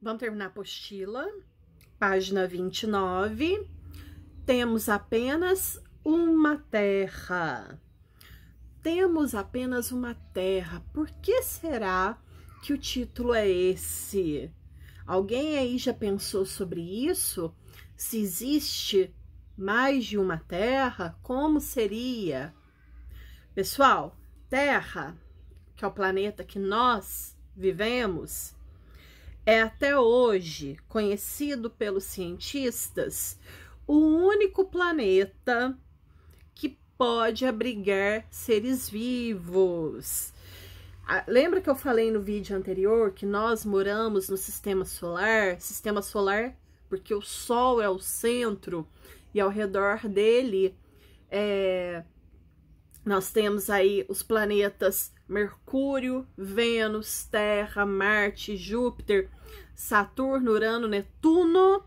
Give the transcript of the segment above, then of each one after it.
Vamos terminar a apostila, página 29. Temos apenas uma terra. Temos apenas uma terra. Por que será que o título é esse? Alguém aí já pensou sobre isso? Se existe mais de uma terra, como seria? Pessoal, Terra, que é o planeta que nós vivemos, é até hoje conhecido pelos cientistas o único planeta que pode abrigar seres vivos. Lembra que eu falei no vídeo anterior que nós moramos no sistema solar? Sistema solar porque o Sol é o centro e ao redor dele nós temos aí os planetas Mercúrio, Vênus, Terra, Marte, Júpiter, Saturno, Urano, Netuno,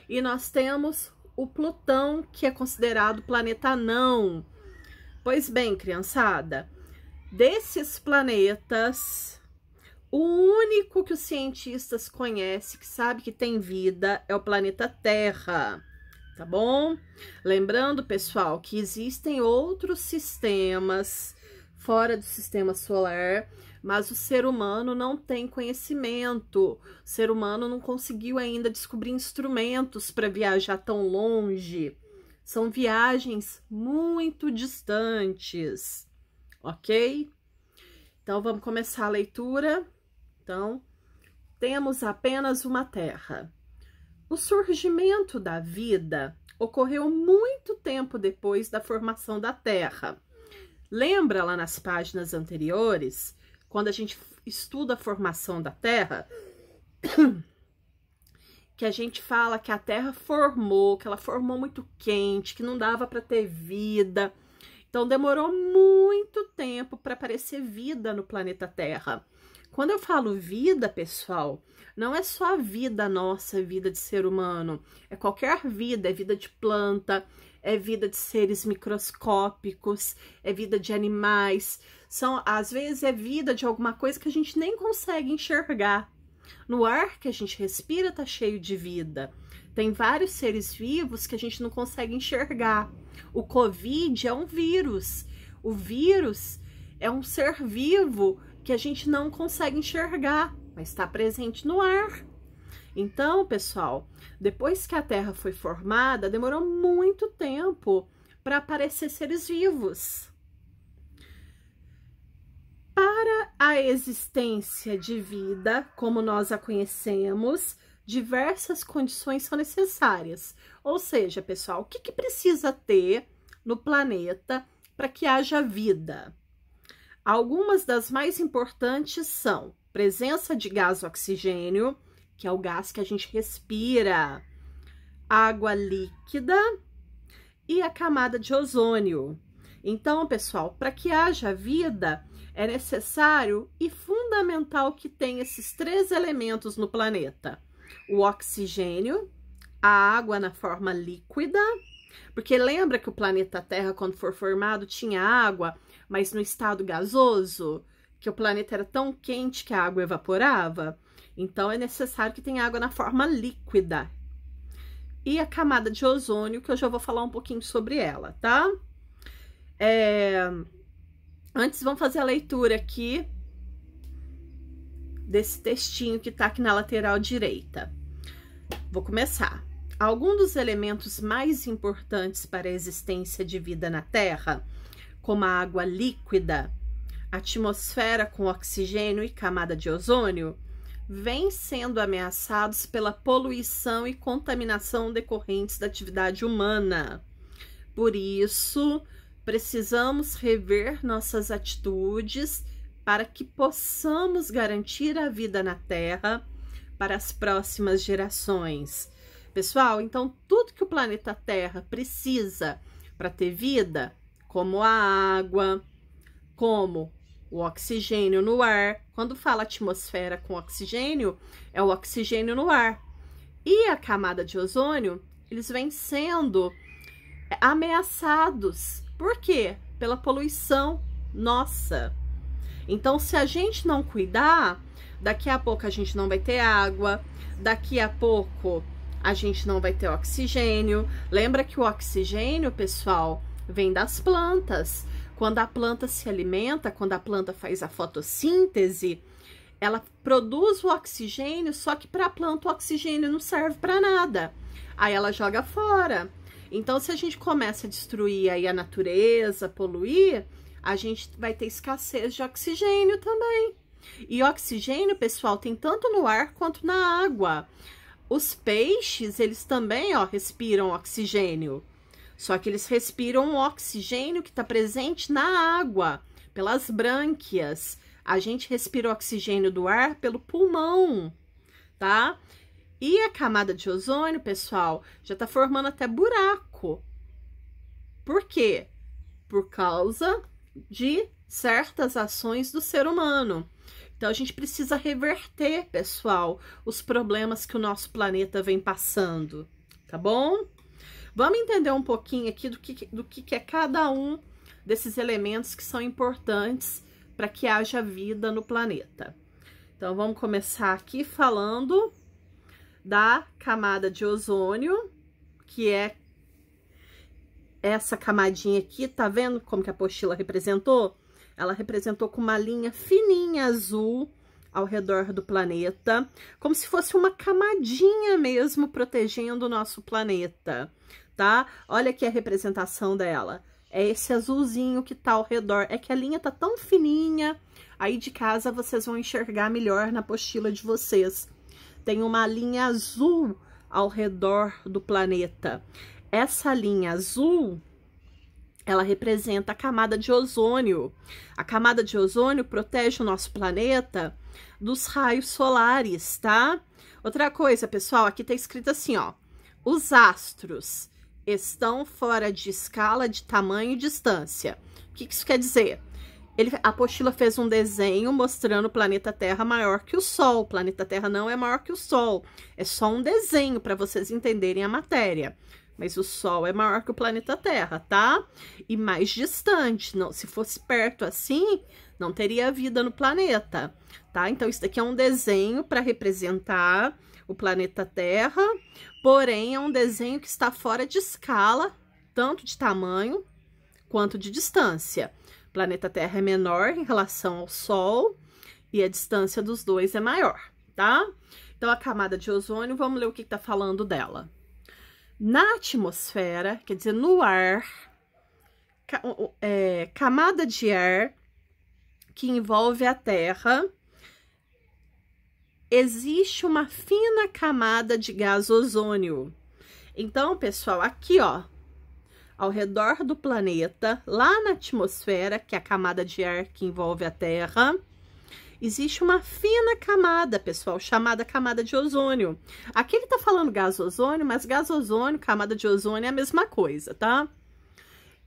e nós temos o Plutão, que é considerado planeta anão. Pois bem, criançada, desses planetas, o único que os cientistas conhecem, que sabe que tem vida, é o planeta Terra. Tá bom? Lembrando, pessoal, que existem outros sistemas fora do sistema solar, mas o ser humano não tem conhecimento. O ser humano não conseguiu ainda descobrir instrumentos para viajar tão longe. São viagens muito distantes, ok? Então, vamos começar a leitura. Então, temos apenas uma terra. O surgimento da vida ocorreu muito tempo depois da formação da Terra. Lembra lá nas páginas anteriores, quando a gente estuda a formação da Terra, que a gente fala que a Terra formou, que ela formou muito quente, que não dava para ter vida. Então demorou muito tempo para aparecer vida no planeta Terra. Quando eu falo vida, pessoal, não é só a vida nossa, vida de ser humano. É qualquer vida, é vida de planta, é vida de seres microscópicos, é vida de animais. Às vezes é vida de alguma coisa que a gente nem consegue enxergar. No ar que a gente respira tá cheio de vida. Tem vários seres vivos que a gente não consegue enxergar. O Covid é um vírus. O vírus é um ser vivo que a gente não consegue enxergar, mas está presente no ar. Então, pessoal, depois que a Terra foi formada, demorou muito tempo para aparecer seres vivos. Para a existência de vida, como nós a conhecemos, diversas condições são necessárias. Ou seja, pessoal, o que precisa ter no planeta para que haja vida? Algumas das mais importantes são presença de gás oxigênio, que é o gás que a gente respira, água líquida e a camada de ozônio. Então, pessoal, para que haja vida, é necessário e fundamental que tenha esses três elementos no planeta: o oxigênio, a água na forma líquida, porque lembra que o planeta Terra, quando for formado, tinha água, mas no estado gasoso, que o planeta era tão quente que a água evaporava. Então, é necessário que tenha água na forma líquida. E a camada de ozônio, que eu já vou falar um pouquinho sobre ela, tá? Antes, vamos fazer a leitura aqui desse textinho que tá aqui na lateral direita. Vou começar. Alguns dos elementos mais importantes para a existência de vida na Terra, como a água líquida, atmosfera com oxigênio e camada de ozônio, vêm sendo ameaçados pela poluição e contaminação decorrentes da atividade humana. Por isso, precisamos rever nossas atitudes para que possamos garantir a vida na Terra para as próximas gerações. Pessoal, então tudo que o planeta Terra precisa para ter vida, como a água, como o oxigênio no ar. Quando fala atmosfera com oxigênio, é o oxigênio no ar. E a camada de ozônio, eles vêm sendo ameaçados. Por quê? Pela poluição nossa. Então, se a gente não cuidar, Daqui a pouco a gente não vai ter água, daqui a pouco a gente não vai ter oxigênio. Lembra que o oxigênio, pessoal, vem das plantas. Quando a planta se alimenta, quando a planta faz a fotossíntese, ela produz o oxigênio, só que para a planta o oxigênio não serve para nada. Aí ela joga fora. Então, se a gente começa a destruir aí a natureza, poluir, a gente vai ter escassez de oxigênio também. E oxigênio, pessoal, tem tanto no ar quanto na água. Os peixes, eles também, ó, respiram oxigênio. Só que eles respiram o oxigênio que está presente na água, pelas brânquias. A gente respira o oxigênio do ar pelo pulmão, tá? E a camada de ozônio, pessoal, já tá formando até buraco. Por quê? Por causa de certas ações do ser humano. Então, a gente precisa reverter, pessoal, os problemas que o nosso planeta vem passando, tá bom? Vamos entender um pouquinho aqui do que é cada um desses elementos que são importantes para que haja vida no planeta. Então, vamos começar aqui falando da camada de ozônio, que é essa camadinha aqui. Tá vendo como que a apostila representou? Ela representou com uma linha fininha azul ao redor do planeta, como se fosse uma camadinha mesmo protegendo o nosso planeta, tá? Olha aqui a representação dela. É esse azulzinho que tá ao redor. É que a linha tá tão fininha, aí de casa vocês vão enxergar melhor na apostila de vocês. Tem uma linha azul ao redor do planeta. Essa linha azul, ela representa a camada de ozônio. A camada de ozônio protege o nosso planeta dos raios solares, tá? Outra coisa, pessoal, aqui tá escrito assim, ó. Os astros estão fora de escala de tamanho e distância. O que isso quer dizer? A apostila fez um desenho mostrando o planeta Terra maior que o Sol. O planeta Terra não é maior que o Sol. É só um desenho para vocês entenderem a matéria. Mas o Sol é maior que o planeta Terra, tá? E mais distante. Não, se fosse perto assim, não teria vida no planeta, tá? Então, isso daqui é um desenho para representar o planeta Terra. Porém, é um desenho que está fora de escala, tanto de tamanho quanto de distância. O planeta Terra é menor em relação ao Sol e a distância dos dois é maior, tá? Então, a camada de ozônio, vamos ler o que tá falando dela. Na atmosfera, quer dizer, no ar, camada de ar que envolve a Terra, existe uma fina camada de gás ozônio. Então, pessoal, aqui, ó, ao redor do planeta, lá na atmosfera, que é a camada de ar que envolve a Terra, existe uma fina camada, pessoal, chamada camada de ozônio. Aqui ele tá falando gás ozônio, mas gás ozônio, camada de ozônio é a mesma coisa, tá?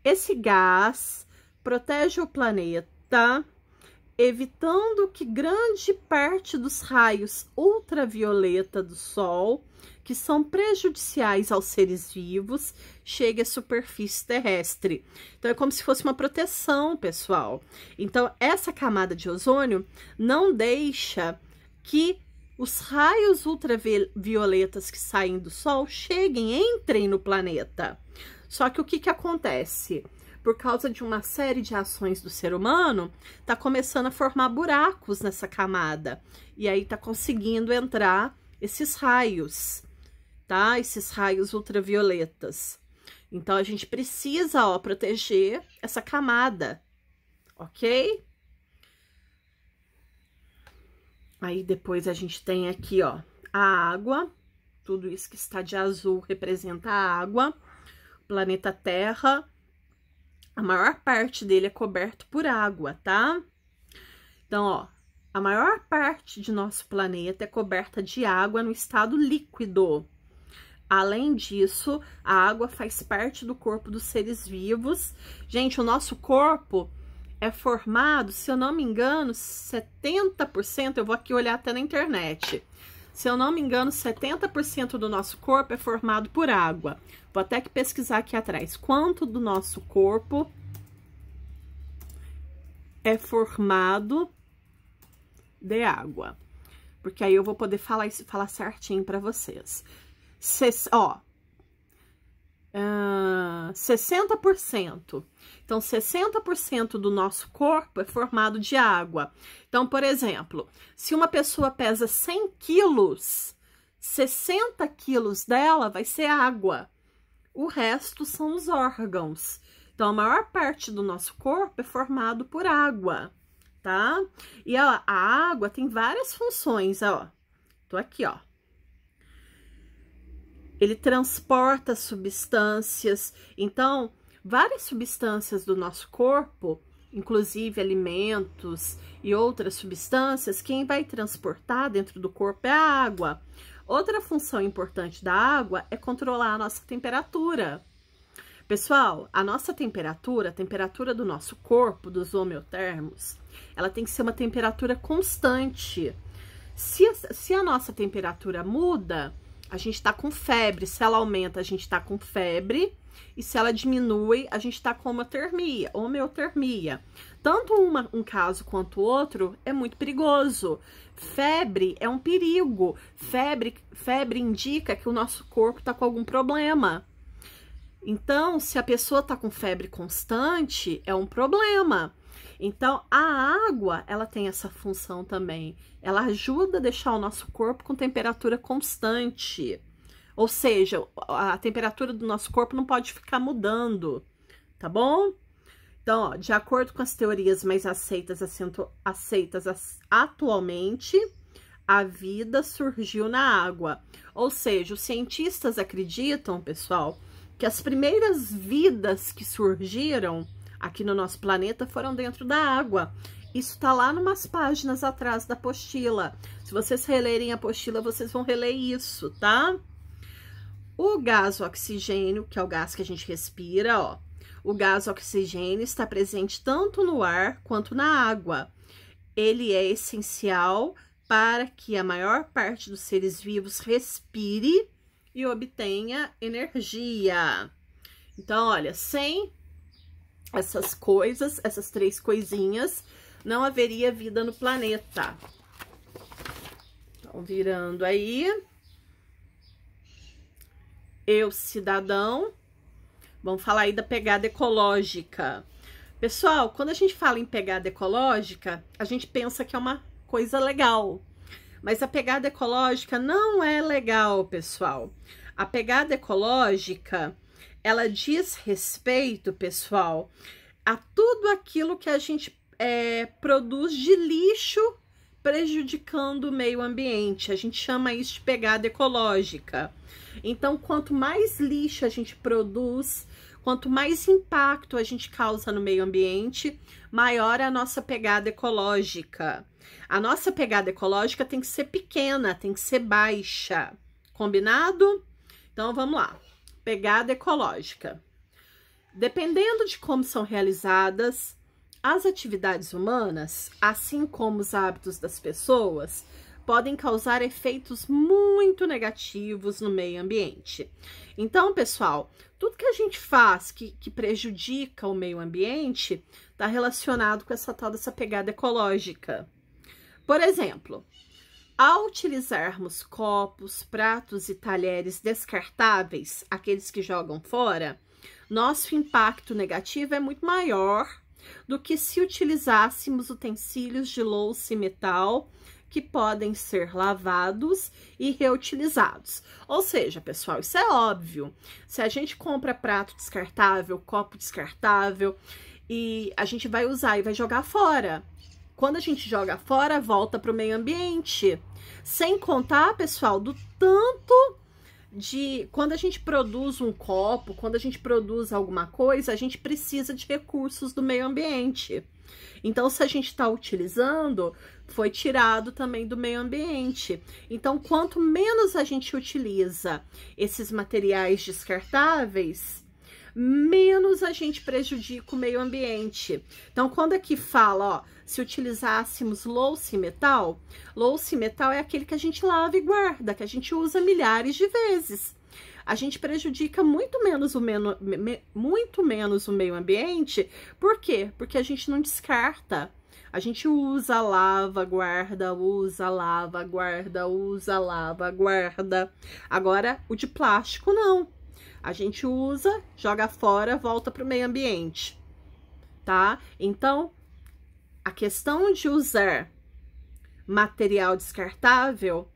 Esse gás protege o planeta, evitando que grande parte dos raios ultravioleta do Sol, que são prejudiciais aos seres vivos, chegue à superfície terrestre. Então, é como se fosse uma proteção, pessoal. Então, essa camada de ozônio não deixa que os raios ultravioletas que saem do Sol entrem no planeta. Só que o que acontece? Por causa de uma série de ações do ser humano, tá começando a formar buracos nessa camada. E aí tá conseguindo entrar esses raios, tá? Esses raios ultravioletas. Então, a gente precisa, ó, proteger essa camada, ok? Aí, depois a gente tem aqui, ó, a água. Tudo isso que está de azul representa a água. O planeta Terra, a maior parte dele é coberto por água, tá? Então, ó, a maior parte de nosso planeta é coberta de água no estado líquido. Além disso, a água faz parte do corpo dos seres vivos. Gente, o nosso corpo é formado, se eu não me engano, 70%, eu vou aqui olhar até na internet. Se eu não me engano, 70% do nosso corpo é formado por água. Vou até que pesquisar aqui atrás. Quanto do nosso corpo é formado de água? porque aí eu vou poder falar certinho para vocês. 60%. Então, 60% do nosso corpo é formado de água. Então, por exemplo, se uma pessoa pesa 100 quilos, 60 quilos dela vai ser água. O resto são os órgãos. Então, a maior parte do nosso corpo é formado por água, tá? E a água tem várias funções, ó. Tô aqui, ó. Ele transporta substâncias. Então, várias substâncias do nosso corpo, inclusive alimentos e outras substâncias, quem vai transportar dentro do corpo é a água. Outra função importante da água é controlar a nossa temperatura. Pessoal, a nossa temperatura, a temperatura do nosso corpo, dos homeotermos, ela tem que ser uma temperatura constante. Se a nossa temperatura muda, a gente tá com febre. Se ela aumenta, a gente tá com febre. E se ela diminui, a gente tá com homeotermia. Tanto um caso quanto o outro é muito perigoso. Febre é um perigo. Febre indica que o nosso corpo tá com algum problema. Então, se a pessoa tá com febre constante, é um problema. Então, a água, ela tem essa função também. Ela ajuda a deixar o nosso corpo com temperatura constante. Ou seja, a temperatura do nosso corpo não pode ficar mudando, tá bom? Então, ó, de acordo com as teorias mais aceitas atualmente, a vida surgiu na água. Ou seja, os cientistas acreditam, pessoal, que as primeiras vidas que surgiram aqui no nosso planeta foram dentro da água. Isso tá lá numas páginas atrás da apostila. Se vocês relerem a apostila, vocês vão reler isso, tá? O gás oxigênio, que é o gás que a gente respira, ó. O gás oxigênio está presente tanto no ar quanto na água. Ele é essencial para que a maior parte dos seres vivos respire e obtenha energia. Então, olha, sem essas coisas, essas três coisinhas, não haveria vida no planeta. Então, virando aí. Eu, cidadão, vamos falar aí da pegada ecológica. Pessoal, quando a gente fala em pegada ecológica, a gente pensa que é uma coisa legal. Mas a pegada ecológica não é legal, pessoal. A pegada ecológica, ela diz respeito, pessoal, a tudo aquilo que a gente produz de lixo prejudicando o meio ambiente. A gente chama isso de pegada ecológica. Então, quanto mais lixo a gente produz, quanto mais impacto a gente causa no meio ambiente, maior é a nossa pegada ecológica. A nossa pegada ecológica tem que ser pequena, tem que ser baixa. Combinado? Então, vamos lá. Pegada ecológica. Dependendo de como são realizadas as atividades humanas, assim como os hábitos das pessoas, podem causar efeitos muito negativos no meio ambiente. Então, pessoal, tudo que a gente faz que prejudica o meio ambiente está relacionado com essa tal dessa pegada ecológica. Por exemplo, ao utilizarmos copos, pratos e talheres descartáveis, aqueles que jogam fora, nosso impacto negativo é muito maior do que se utilizássemos utensílios de louça e metal que podem ser lavados e reutilizados. Ou seja, pessoal, isso é óbvio. Se a gente compra prato descartável, copo descartável, e a gente vai usar e vai jogar fora. Quando a gente joga fora, volta para o meio ambiente. Sem contar, pessoal, do tanto de... Quando a gente produz um copo, quando a gente produz alguma coisa, a gente precisa de recursos do meio ambiente. Então, se a gente está utilizando, foi tirado também do meio ambiente. Então, quanto menos a gente utiliza esses materiais descartáveis, menos a gente prejudica o meio ambiente. Então, quando aqui fala, ó, se utilizássemos louça e metal é aquele que a gente lava e guarda, que a gente usa milhares de vezes. A gente prejudica muito menos o meio ambiente. Por quê? Porque a gente não descarta. A gente usa, lava, guarda, usa, lava, guarda, usa, lava, guarda. Agora, o de plástico, não. A gente usa, joga fora, volta para o meio ambiente, tá? Então, a questão de usar material descartável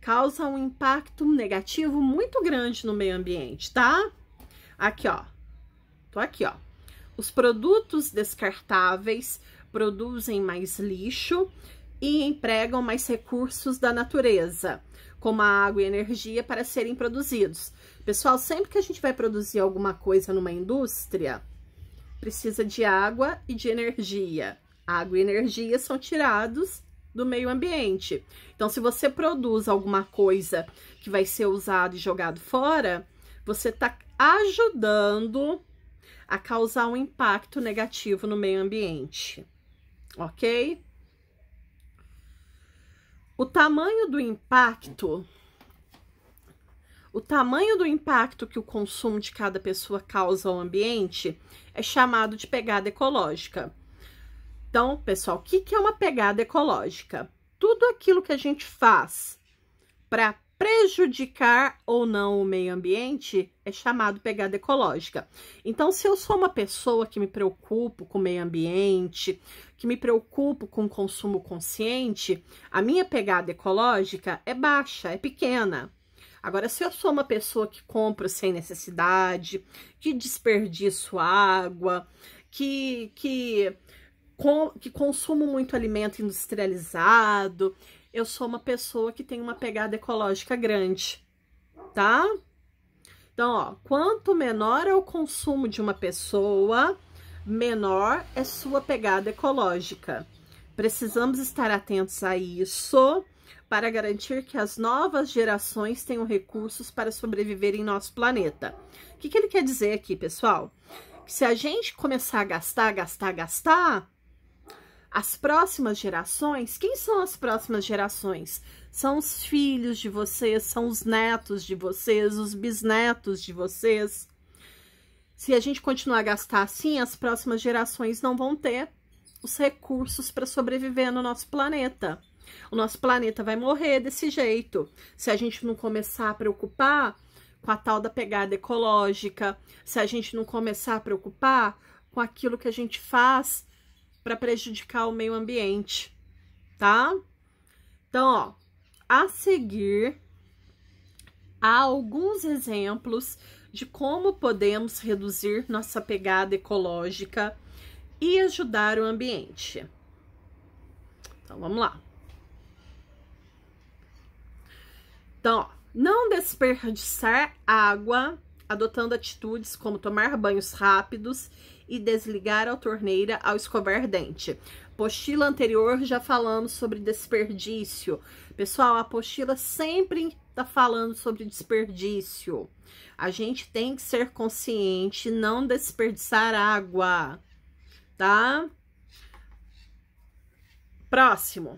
causa um impacto negativo muito grande no meio ambiente, tá? Aqui, ó. Tô aqui, ó. Os produtos descartáveis produzem mais lixo e empregam mais recursos da natureza, como a água e energia, para serem produzidos. Pessoal, sempre que a gente vai produzir alguma coisa numa indústria, precisa de água e de energia. Água e energia são tirados do meio ambiente. Então, se você produz alguma coisa que vai ser usado e jogado fora, você está ajudando a causar um impacto negativo no meio ambiente, ok? O tamanho do impacto que o consumo de cada pessoa causa ao ambiente é chamado de pegada ecológica. Então, pessoal, o que é uma pegada ecológica? Tudo aquilo que a gente faz para prejudicar ou não o meio ambiente é chamado pegada ecológica. Então, se eu sou uma pessoa que me preocupo com o meio ambiente, que me preocupo com o consumo consciente, a minha pegada ecológica é baixa, é pequena. Agora, se eu sou uma pessoa que compra sem necessidade, que desperdiço água, que consumo muito alimento industrializado, eu sou uma pessoa que tem uma pegada ecológica grande, tá? Então, ó, quanto menor é o consumo de uma pessoa, menor é sua pegada ecológica. Precisamos estar atentos a isso para garantir que as novas gerações tenham recursos para sobreviver em nosso planeta. O que ele quer dizer aqui, pessoal? Que se a gente começar a gastar, as próximas gerações, quem são as próximas gerações? São os filhos de vocês, são os netos de vocês, os bisnetos de vocês. Se a gente continuar a gastar assim, as próximas gerações não vão ter os recursos para sobreviver no nosso planeta. O nosso planeta vai morrer desse jeito. Se a gente não começar a preocupar com a tal da pegada ecológica, se a gente não começar a preocupar com aquilo que a gente faz para prejudicar o meio ambiente, tá? Então, ó, a seguir, há alguns exemplos de como podemos reduzir nossa pegada ecológica e ajudar o ambiente. Então, vamos lá. Então, ó, não desperdiçar água, adotando atitudes como tomar banhos rápidos e desligar a torneira ao escovar dente. Apostila anterior já falamos sobre desperdício. Pessoal, a apostila sempre tá falando sobre desperdício. A gente tem que ser consciente, não desperdiçar água, tá? Próximo.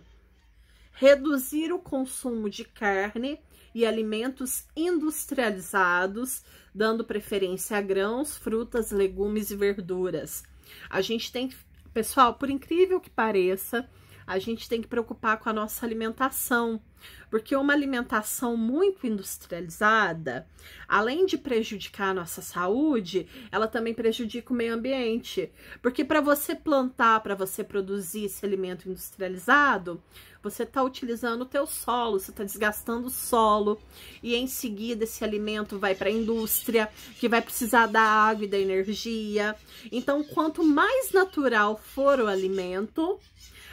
Reduzir o consumo de carne e alimentos industrializados, dando preferência a grãos, frutas, legumes e verduras. A gente tem que, pessoal, por incrível que pareça, a gente tem que preocupar com a nossa alimentação, porque uma alimentação muito industrializada, além de prejudicar a nossa saúde, ela também prejudica o meio ambiente, porque para você plantar, para você produzir esse alimento industrializado, você está utilizando o teu solo, você está desgastando o solo, e em seguida esse alimento vai para a indústria, que vai precisar da água e da energia. Então, quanto mais natural for o alimento,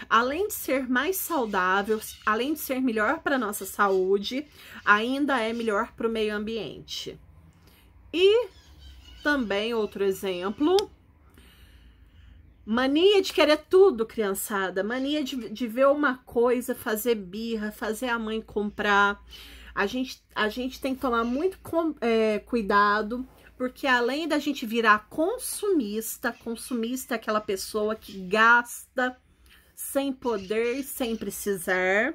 além de ser mais saudável, além de ser melhor para a nossa saúde, ainda é melhor para o meio ambiente. E também outro exemplo, mania de querer tudo, criançada, mania de ver uma coisa, fazer birra, fazer a mãe comprar. A gente tem que tomar muito cuidado, porque além da gente virar consumista é aquela pessoa que gasta sem poder, sem precisar,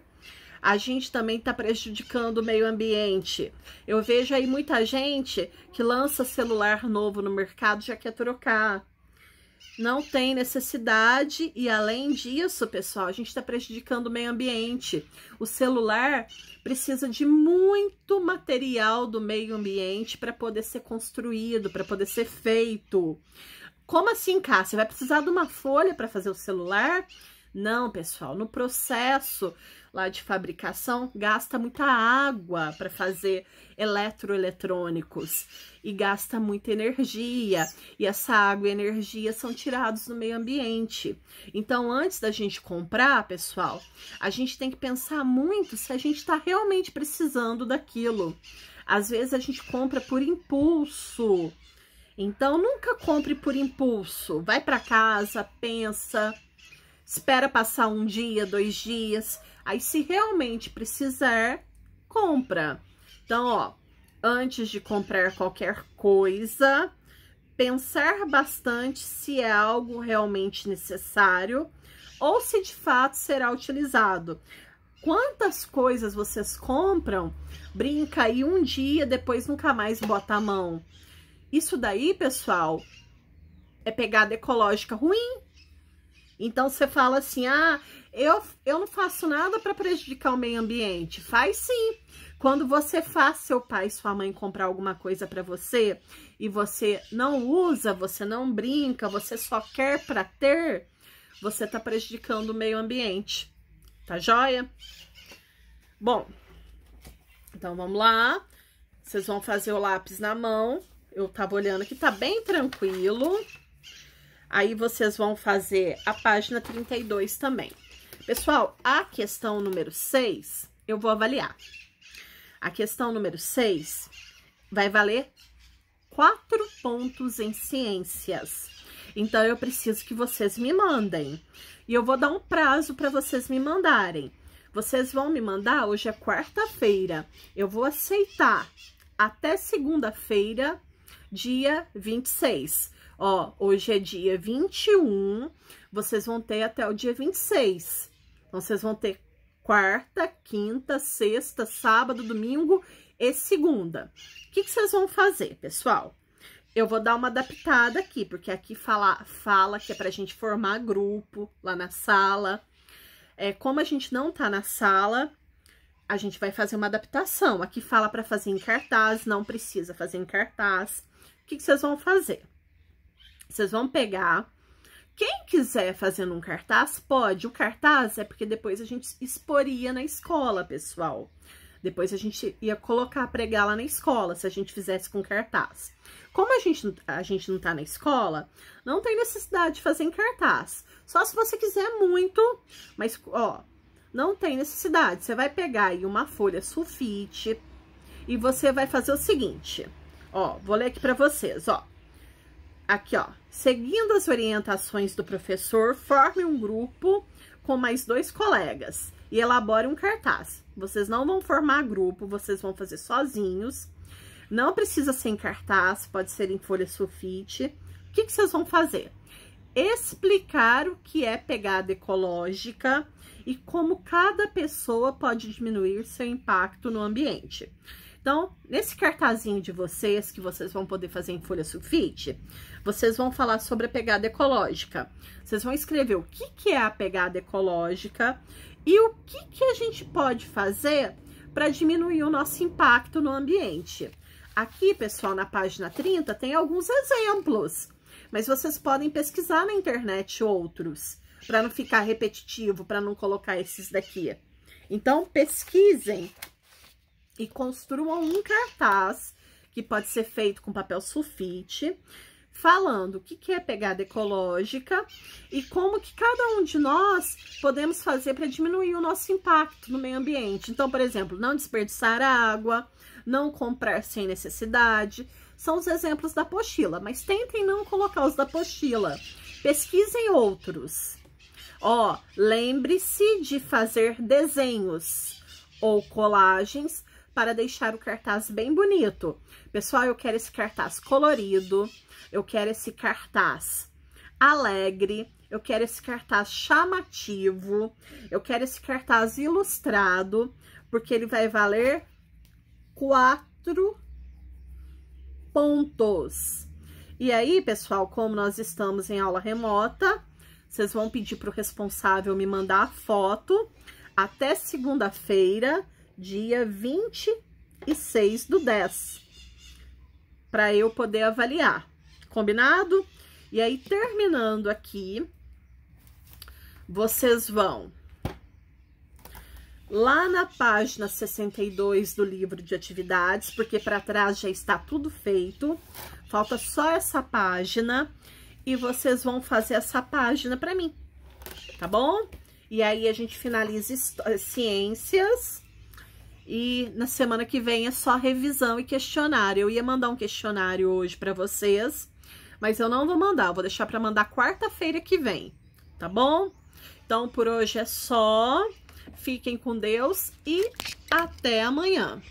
a gente também tá prejudicando o meio ambiente. Eu vejo aí muita gente que lança celular novo no mercado, já quer trocar. Não tem necessidade e, além disso, pessoal, a gente está prejudicando o meio ambiente. O celular precisa de muito material do meio ambiente para poder ser construído, para poder ser feito. Como assim, Cássia? Vai precisar de uma folha para fazer o celular? Não, pessoal, no processo lá de fabricação, gasta muita água para fazer eletroeletrônicos e gasta muita energia, e essa água e energia são tirados do meio ambiente. Então, antes da gente comprar, pessoal, a gente tem que pensar muito se a gente está realmente precisando daquilo. Às vezes a gente compra por impulso. Então, nunca compre por impulso. Vai para casa, pensa, espera passar um dia, 2 dias. Aí, se realmente precisar, compra. Então, ó, antes de comprar qualquer coisa, pensar bastante se é algo realmente necessário ou se de fato será utilizado. Quantas coisas vocês compram, brinca aí um dia, depois nunca mais bota a mão? Isso daí, pessoal, é pegada ecológica ruim. Então, você fala assim, ah, eu não faço nada para prejudicar o meio ambiente. Faz sim. Quando você faz seu pai e sua mãe comprar alguma coisa para você e você não usa, você não brinca, você só quer para ter, você tá prejudicando o meio ambiente. Tá joia? Bom, então vamos lá. Vocês vão fazer o lápis na mão. Eu tava olhando aqui, tá bem tranquilo. Aí, vocês vão fazer a página 32 também. Pessoal, a questão número 6, eu vou avaliar. A questão número 6 vai valer 4 pontos em ciências. Então, eu preciso que vocês me mandem. E eu vou dar um prazo para vocês me mandarem. Vocês vão me mandar, hoje é quarta-feira. Eu vou aceitar até segunda-feira, dia 26. Ó, hoje é dia 21, vocês vão ter até o dia 26. Então, vocês vão ter quarta, quinta, sexta, sábado, domingo e segunda. O que vocês vão fazer, pessoal? Eu vou dar uma adaptada aqui, porque aqui fala que é pra gente formar grupo lá na sala. Como a gente não tá na sala, a gente vai fazer uma adaptação. Aqui fala pra fazer em cartaz, não precisa fazer em cartaz. O que vocês vão fazer? Vocês vão pegar, quem quiser fazer um cartaz, pode. O cartaz é porque depois a gente exporia na escola, pessoal. Depois a gente ia colocar, pregar lá na escola, se a gente fizesse com cartaz. Como a gente não tá na escola, não tem necessidade de fazer em cartaz. Só se você quiser muito, mas, ó, não tem necessidade. Você vai pegar aí uma folha sulfite e você vai fazer o seguinte, ó, vou ler aqui pra vocês, ó. Aqui, ó, seguindo as orientações do professor, forme um grupo com mais 2 colegas e elabore um cartaz. Vocês não vão formar grupo, vocês vão fazer sozinhos. Não precisa ser em cartaz, pode ser em folha sulfite. O que vocês vão fazer? Explicar o que é pegada ecológica e como cada pessoa pode diminuir seu impacto no ambiente. Então, nesse cartazinho de vocês, que vocês vão poder fazer em folha sulfite, vocês vão falar sobre a pegada ecológica. Vocês vão escrever o que é a pegada ecológica e o que a gente pode fazer para diminuir o nosso impacto no ambiente. Aqui, pessoal, na página 30, tem alguns exemplos, mas vocês podem pesquisar na internet outros, para não ficar repetitivo, para não colocar esses daqui. Então, pesquisem e construam um cartaz que pode ser feito com papel sulfite, falando o que é pegada ecológica e como que cada um de nós podemos fazer para diminuir o nosso impacto no meio ambiente. Então, por exemplo, não desperdiçar água, não comprar sem necessidade, são os exemplos da apostila, mas tentem não colocar os da apostila, pesquisem outros. Ó, lembre-se de fazer desenhos ou colagens para deixar o cartaz bem bonito. Pessoal, eu quero esse cartaz colorido, eu quero esse cartaz alegre, eu quero esse cartaz chamativo, eu quero esse cartaz ilustrado, porque ele vai valer 4 pontos. E aí, pessoal, como nós estamos em aula remota, vocês vão pedir para o responsável me mandar a foto até segunda-feira, dia 26/10, para eu poder avaliar. Combinado? E aí, terminando aqui, vocês vão lá na página 62 do livro de atividades, porque para trás já está tudo feito. Falta só essa página e vocês vão fazer essa página para mim, tá bom? E aí a gente finaliza ciências e na semana que vem é só revisão e questionário. Eu ia mandar um questionário hoje para vocês, mas eu não vou mandar, eu vou deixar para mandar quarta-feira que vem, tá bom? Então por hoje é só. Fiquem com Deus e até amanhã.